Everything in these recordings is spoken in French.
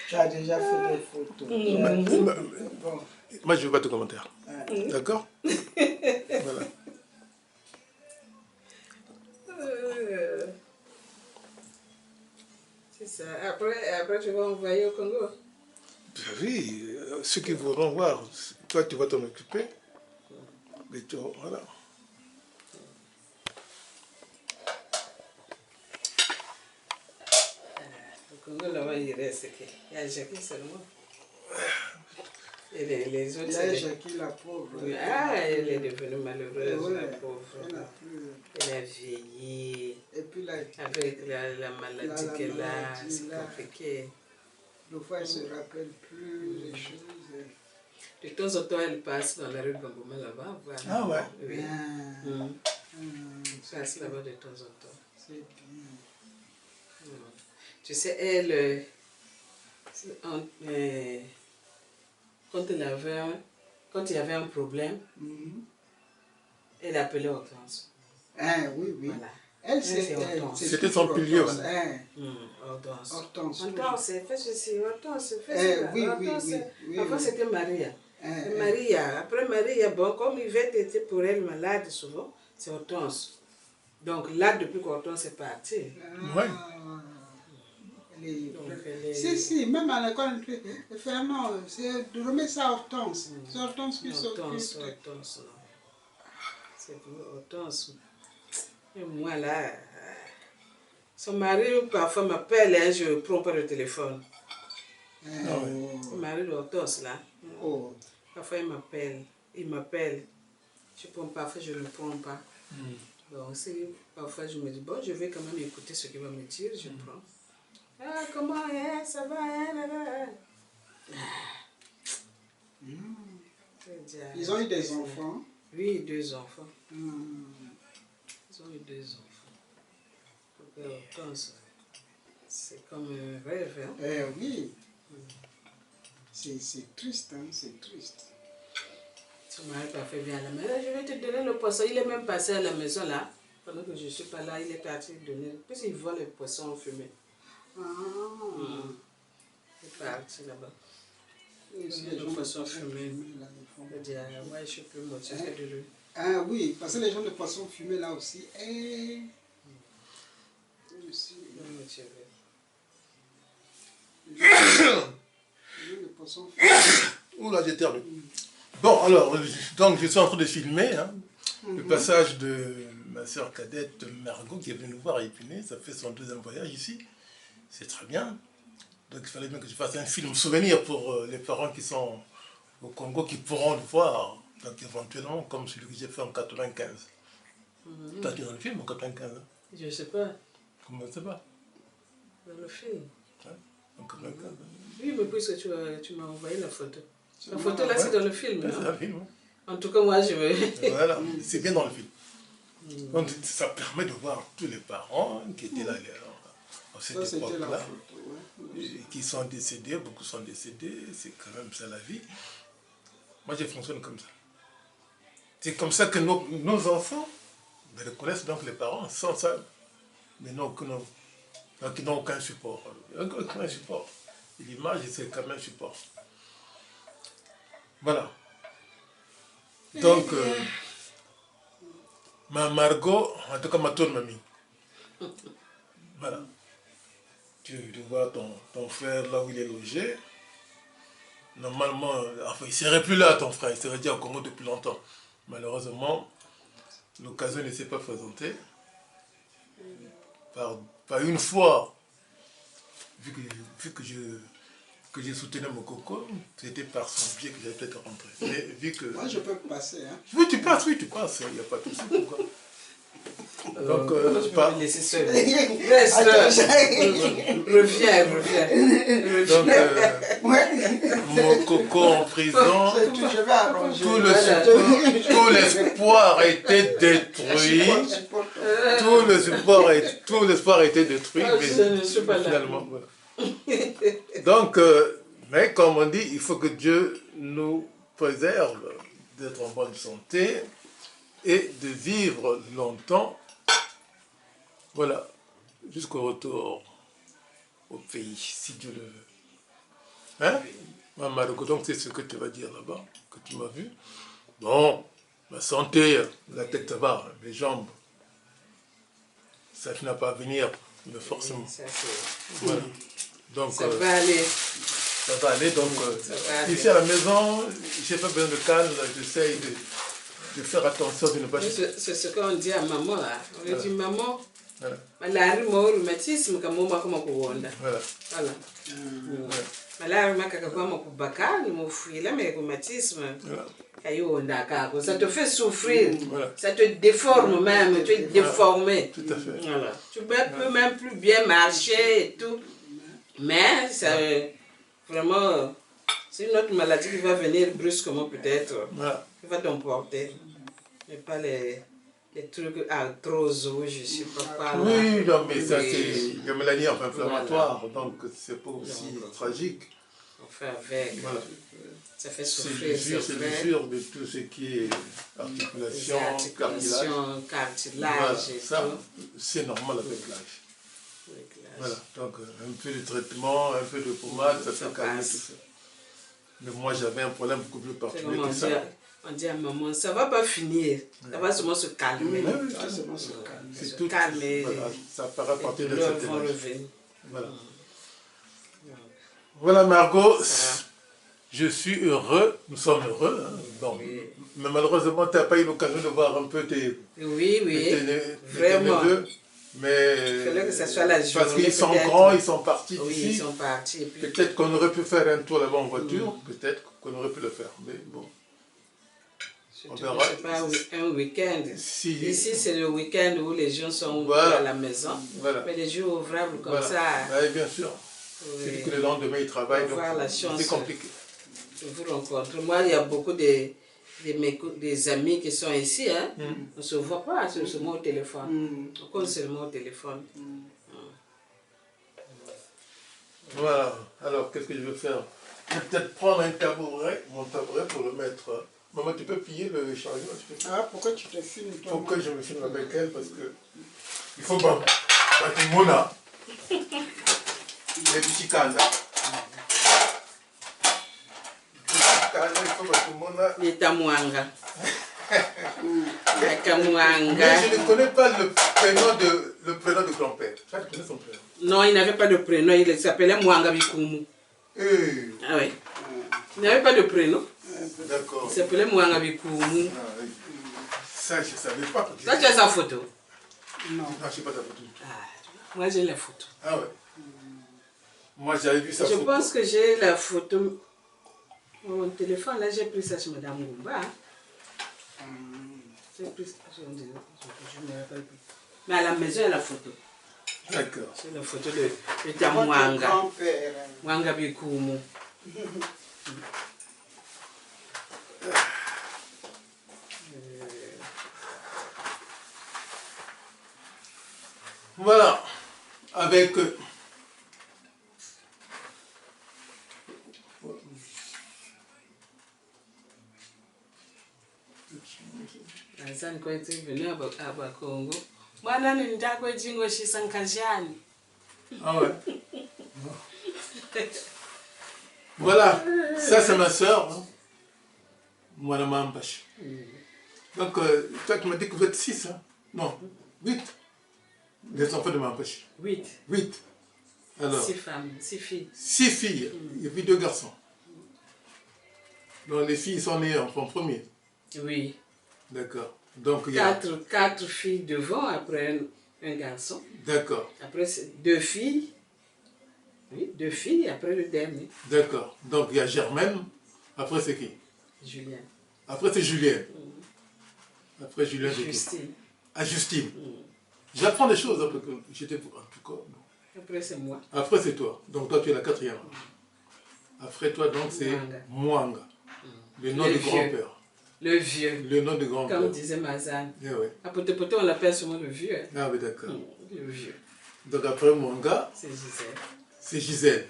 Tu as déjà fait des photos. Bon. Moi, je ne veux pas de commentaires. D'accord. Voilà. C'est ça. Après, tu vas envoyer au Congo. Oui, ceux qui voudront voir, toi, tu vas t'en occuper. Mais tu, voilà. Au Congo, là-bas, il reste. Il y a Jackie seulement. Et les autres, il y a Jackie la pauvre. Oui. Ah, elle est devenue malheureuse, ouais, la pauvre. Elle a vieilli. Et puis avec la maladie qu'elle a, c'est compliqué. Des fois, elle ne se rappelle plus les choses. De temps en temps, elle passe dans la rue Bamboma là-bas. Voilà. Ah ouais. Oui. Elle passe là-bas de temps en temps. C'est bien. Tu sais, elle, quand il y avait un problème, elle appelait Hortense. Ah oui, oui. Voilà. Elle, c'est Hortense. C'était son pilier. Hortense. Hortense. Hortense, fais ceci, Hortense, fais cela. Oui, oui. Avant, c'était Maria. Maria. Après Maria, bon, comme Yvette était pour elle malade souvent, c'est Hortense. Donc là, depuis qu'Hortense est partie. Oui. Si, même à l'école, elle fait non, c'est de remettre ça à Hortense. C'est Hortense qui s'occupe. Hortense, non. C'est pour Hortense. Et moi là, son mari parfois m'appelle et je ne prends pas le téléphone. Le mari de Hortense là. Parfois il m'appelle. Parfois je ne prends pas. Donc parfois je me dis, bon, je vais quand même écouter ce qu'il va me dire, je prends. Ah, comment ça va, Ils ont eu des enfants? Oui, 2 enfants. Ils ont eu 2 enfants. Hortense, c'est comme un rêve. Hein? Oui. C'est triste, hein, c'est triste. Son mari pas fait bien à la maison. Je vais te donner le poisson. Il est même passé à la maison là. Pendant que je ne suis pas là, il est parti donner. Puis il voit les poissons fumés. Il est parti là-bas. Les poissons fumés. Il dit, ouais, je suis plus motivé de lui. Ah oui, parce que les gens de poissons fumés là aussi. Je suis motivé. Oula, j'ai terminé. Bon, alors, donc je suis en train de filmer le passage de ma soeur cadette Margot qui est venue nous voir à Épinay. Ça fait son 2e voyage ici. C'est très bien. Donc il fallait bien que je fasse un film souvenir pour les parents qui sont au Congo, qui pourront le voir, donc éventuellement, comme celui que j'ai fait en 95. Tu as été dans le film en 95 hein? Je ne sais pas. Comment tu ne sais pas? Dans le film. Ouais, en 95. Oui, mais puisque tu m'as envoyé la photo. La photo là, c'est dans le film. C'est dans le film, oui. En tout cas, moi, je veux... Voilà, c'est bien dans le film. Donc ça permet de voir tous les parents qui étaient là à cette époque-là, qui sont décédés, beaucoup sont décédés, c'est quand même ça la vie. Moi, je fonctionne comme ça. C'est comme ça que nos enfants reconnaissent donc les parents sans ça, mais non, donc ils n'ont aucun support. Aucun support. L'image, c'est quand même un support. Voilà. Donc, ma Margot, en tout cas ma tourne mamie. Voilà. Tu vois ton frère là où il est logé. Normalement, enfin, il ne serait plus là, ton frère, il serait déjà au Congo depuis longtemps. Malheureusement, l'occasion ne s'est pas présentée. Par une fois, vu que je soutenais mon coco, c'était par son biais que j'allais peut-être rentrer. Mais vu que... Moi, je peux passer. Hein. Oui, tu passes, il n'y a pas de souci. Pourquoi? Donc, je peux me laisser seul. Reste, reviens. Donc, mon coco en prison, tout l'espoir a été détruit. Tout l'espoir a été détruit, mais finalement, voilà. Donc, mais comme on dit, il faut que Dieu nous préserve d'être en bonne santé et de vivre longtemps. Voilà, jusqu'au retour au pays, si Dieu le veut. Hein? Margot, donc c'est ce que tu vas dire là-bas, que tu m'as vu. Bon, ma santé, la tête ça va, les jambes, ça n'a pas à venir, mais forcément. Ça, voilà. Donc, ça va aller. Ça va aller, donc ici à la maison, j'ai pas besoin de calme, j'essaye de faire attention de ne pas... C'est ce qu'on dit à maman là. On lui dit maman, voilà. malari mo rhumatisme kama mama kama kuonda. Voilà. Malari makaka kama kubaka ni mofuila mais rhumatisme. Ça te fait souffrir, ça te déforme même, tu es déformé. Tout à fait. Voilà. Tu peux même plus bien marcher et tout. Mais ça, vraiment, c'est une autre maladie qui va venir brusquement peut-être, qui va t'emporter. Mais pas les trucs arthrose où je ne sais pas là. Oui, non, mais ça c'est la maladie inflammatoire, donc c'est pas aussi tragique. On fait avec. Voilà. Ça fait souffrir. C'est l'usure de tout ce qui est articulation, cartilage. Et ça, c'est normal avec l'âge. Voilà, donc un peu de traitement, un peu de pommade, ça peut calmer tout ça. Mais moi j'avais un problème beaucoup plus particulier que ça. On dit à maman, ça ne va pas finir, ça va seulement se calmer. C'est tout. Calmer. Voilà, ça paraît partir de cette énergie. Voilà. Voilà Margot. Je suis heureux, nous sommes heureux. Hein. Bon. Oui. Mais malheureusement, tu n'as pas eu l'occasion de voir un peu tes neveux. Mais il fallait que ça soit la journée. Parce qu'ils sont grands, ils sont partis d'ici. Oui, ils sont partis. Puis... Peut-être qu'on aurait pu faire un tour là-bas en voiture, peut-être qu'on aurait pu le faire. Mais bon. On verra. C'est pas un week-end. Si... Ici, c'est le week-end où les gens sont à la maison. Voilà. Mais les jours ouvrables comme ça. Oui, bien sûr. Oui. C'est que le lendemain, ils travaillent, donc c'est compliqué. Je vous rencontre. Moi, il y a beaucoup des amis qui sont ici. Hein. On ne se voit pas seulement au téléphone. On compte seulement au téléphone. Voilà. Alors, qu'est-ce que je vais faire? Je vais peut-être prendre un tabouret, mon tabouret, pour le mettre... Maman, tu peux plier le chariot? Ah, pourquoi tu te filmes toi? Pourquoi je me filme avec elle? Parce que... Il faut pas... Parce que Mona... Les petits kanda. Les tamouanga. Mais je ne connais pas le prénom de grand-père. Tu connais son prénom? Non, il n'avait pas de prénom. Il s'appelait Mwanga Bikumu. Ah oui. Il n'avait pas de prénom. D'accord. Il s'appelait Mwanga Bikumu. Ça, je ne savais pas. Toi, tu as sa photo? Non. Je n'ai pas ta photo. Moi, j'ai la photo. Ah ouais. Moi, j'avais vu sa photo. Je pense que j'ai la photo. Mon téléphone, là, j'ai pris ça chez Madame Goumba. J'ai pris ça. Je ne me rappelle plus. Mais à la maison, il y a la photo. D'accord. C'est la photo de Tamouanga. Mwanga Bikumu. Voilà. Avec... Quand tu es venu à Congo, moi, je suis venu chez Sankajani. Ah ouais. Voilà, ça c'est ma soeur, hein? Moi, la Mambache. Donc, toi, tu m'as dit que vous êtes 6, hein? Non, 8. Les enfants de Mambache. 8. 8. Alors, 6 femmes, 6 filles. 6 filles, et puis 2 garçons. Donc, les filles sont nées en premier. Oui. D'accord. Donc, il y a... 4 filles devant, après un garçon. D'accord. Après, 2 filles. Oui, 2 filles, et après le dernier. D'accord. Donc, il y a Germaine. Après, c'est qui? Julien. Après, c'est Julien. Après, Julien, c'est qui? Justine. Ah, Justine. J'apprends des choses, hein, parce que j'étais... En tout cas, non. Après, c'est moi. Après, c'est toi. Donc, toi, tu es la 4e. Après toi, donc, c'est Mwanga. Le nom du grand-père. Le vieux. Le nom du grand-père. Comme disait Mazan. Yeah, ouais. À Potepote, on l'appelle souvent le vieux. Ah oui, d'accord. Le vieux. Donc après Mwanga, c'est Gisèle. C'est Gisèle.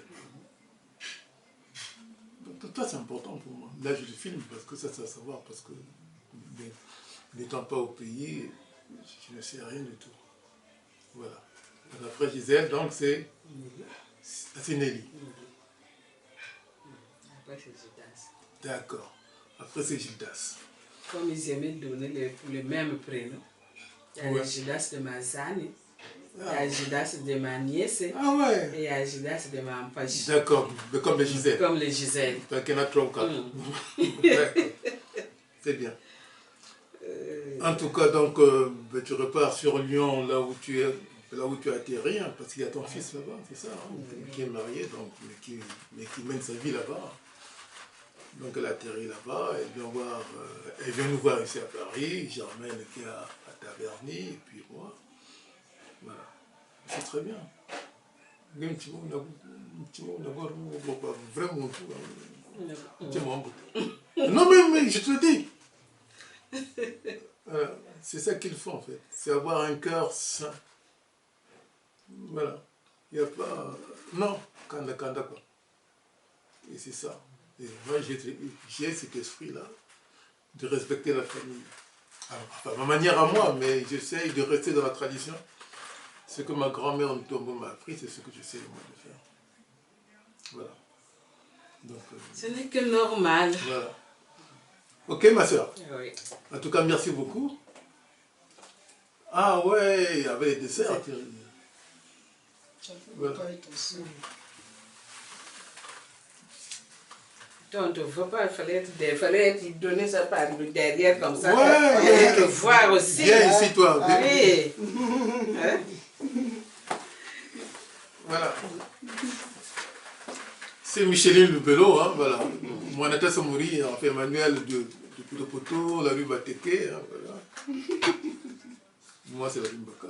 Donc, toi, c'est important pour moi. Là, je le filme parce que ça, c'est à savoir. Parce que n'étant pas au pays, je ne sais rien du tout. Voilà. Donc après Gisèle, donc c'est Nelly. après c'est Gildas. D'accord. Après, c'est Gildas. Comme ils aimaient donner le même prénom. Il y a le Gildas de Mazani, il y a Gildas de ma nièce, et il y a Gildas de ma Ampache. D'accord, mais comme les Gisèle. Comme les Gisèle. Donc il y en a 3 ou 4. D'accord. C'est bien. En tout cas, donc, tu repars sur Lyon, là où tu as atterri, hein, parce qu'il y a ton fils là-bas, c'est ça, hein, qui est marié, donc, mais qui mène sa vie là-bas. Donc elle atterrit là-bas, elle vient nous voir ici à Paris, Germaine qui est à Taverny, et puis moi. Voilà. C'est très bien. Vraiment tout. Non mais je te le dis. Voilà. C'est ça qu'il faut en fait. C'est avoir un cœur sain. Voilà. Il n'y a pas... Non, kanda quoi. Et c'est ça. Et moi j'ai cet esprit-là de respecter la famille. Alors, pas ma manière à moi, mais j'essaye de rester dans la tradition. Ce que ma grand-mère en Tombo m'a appris, c'est ce que j'essaie moi de faire. Voilà. Donc, ce n'est que normal. Voilà. Ok, ma soeur. Oui. En tout cas, merci beaucoup. Ah ouais, il y avait les desserts. Voilà. On ne te voit pas, il fallait te donner ça par derrière comme ça. Ouais, te voir aussi. Viens ici, toi. Oui. Hein? Voilà. C'est Micheline Lubello, hein, voilà. Mon attache à mourir, on fait Emmanuel de Potopoto, la rue Bateke, hein, voilà. Moi, c'est la rue Mbaka,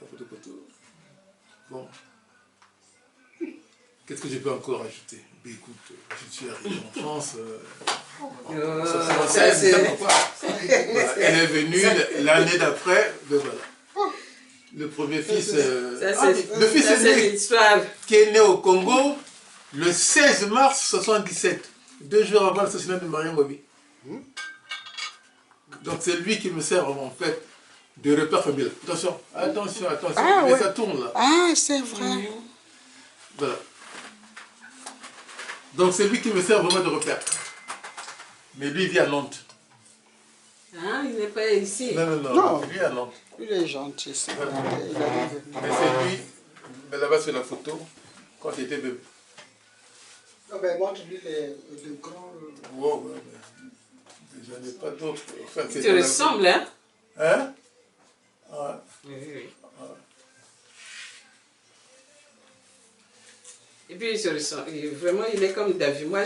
la Potopoto. Bon. Qu'est-ce que je peux encore ajouter? Ben, écoute, je suis arrivé en France en 1976, voilà. Elle est venue l'année d'après, ben voilà. Le premier fils, le fils aîné, qui est né au Congo le 16 mars 1977, 2 jours avant l'assassinat de Mariam Ngobi. Donc c'est lui qui me sert en fait de repère familial. Attention, attention, mais ça tourne là. Ah, c'est vrai. Voilà. Donc c'est lui qui me sert vraiment de repère. Mais lui il vit à Nantes. Ah, il n'est pas ici. Non, lui à Nantes. Il est gentil, ça. Voilà. Mais c'est lui, mais là-bas sur la photo, quand il était bébé. Non, mais montre-lui les grands... Wow, j'en ai pas d'autres. Enfin, tu te ressembles, hein? Hein? Ouais. Oui. Ouais. Et puis, il se ressemble. Vraiment, il est comme David. Moi,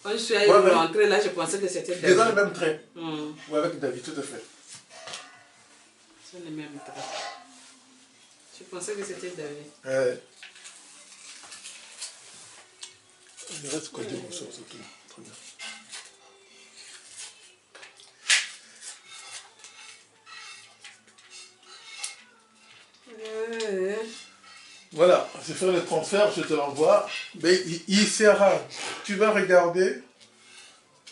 quand je suis rentrée là, je pensais que c'était David. Ils ont le même trait. Oui, avec David, tout à fait. Ils ont les mêmes traits. Je pensais que c'était David. Ouais. Il reste quoi des morceaux, surtout. Très bien. Voilà, je vais faire le transfert, je te l'envoie. Mais il sera, tu vas regarder,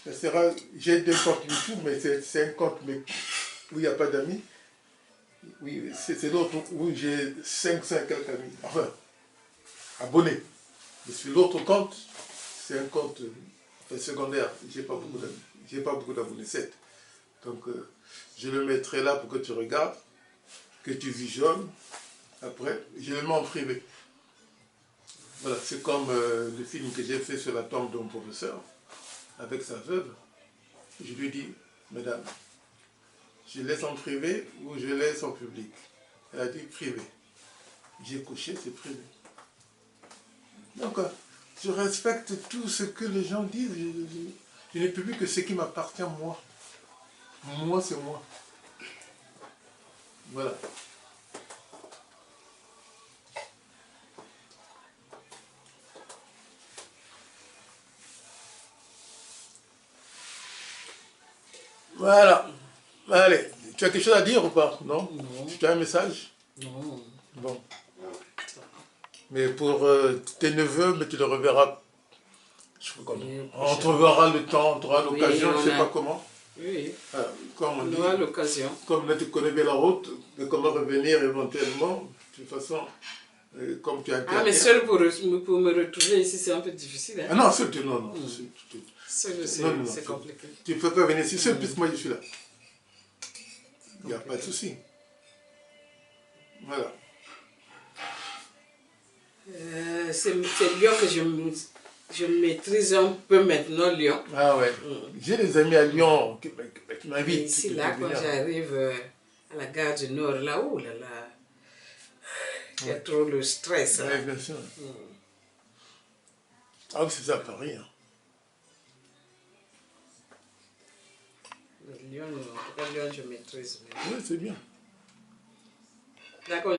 ça sera, j'ai 2 comptes YouTube, mais c'est un compte mais, où il n'y a pas d'amis. Oui, c'est l'autre où j'ai 500 quelques amis, enfin, abonnés. Mais sur l'autre compte, c'est un compte secondaire, j'ai pas beaucoup d'amis, j'ai pas beaucoup d'abonnés, 7. Donc, je le mettrai là pour que tu regardes, que tu visionnes. Après, je le mets en privé. Voilà, c'est comme le film que j'ai fait sur la tombe de mon professeur, avec sa veuve. Je lui dis, mesdames, je laisse en privé ou je laisse en public? Elle a dit privé. J'ai couché, c'est privé. Donc, je respecte tout ce que les gens disent. Je ne publie que ce qui m'appartient moi. Moi, c'est moi. Voilà. Voilà. Allez, tu as quelque chose à dire ou pas? Non? Non. Tu as un message? Non. Bon. Mais pour tes neveux, mais tu le reverras. On trouvera le temps, on trouvera l'occasion, je ne sais pas comment. Oui. Comme on dit, aura l'occasion. Comme là tu connais bien la route, de comment revenir éventuellement. De toute façon, comme tu as dit. Ah, mais seul pour me retrouver ici, c'est un peu difficile. Hein? Ah non, seul, non. Seul, c'est compliqué. Tu peux pas venir ici seul, puisque moi je suis là. Il n'y a pas de souci. Voilà. C'est Lyon que je maîtrise un peu maintenant, Lyon. Ah ouais. J'ai des amis à Lyon qui m'invitent. Ici, là, quand j'arrive à la gare du Nord, là, oh là là, il y a trop le stress. Oui, bien sûr. Ah oui, c'est ça, Paris. Hein. Lyon, en tout cas, Lyon, je maîtrise. Oui, c'est bien. D'accord.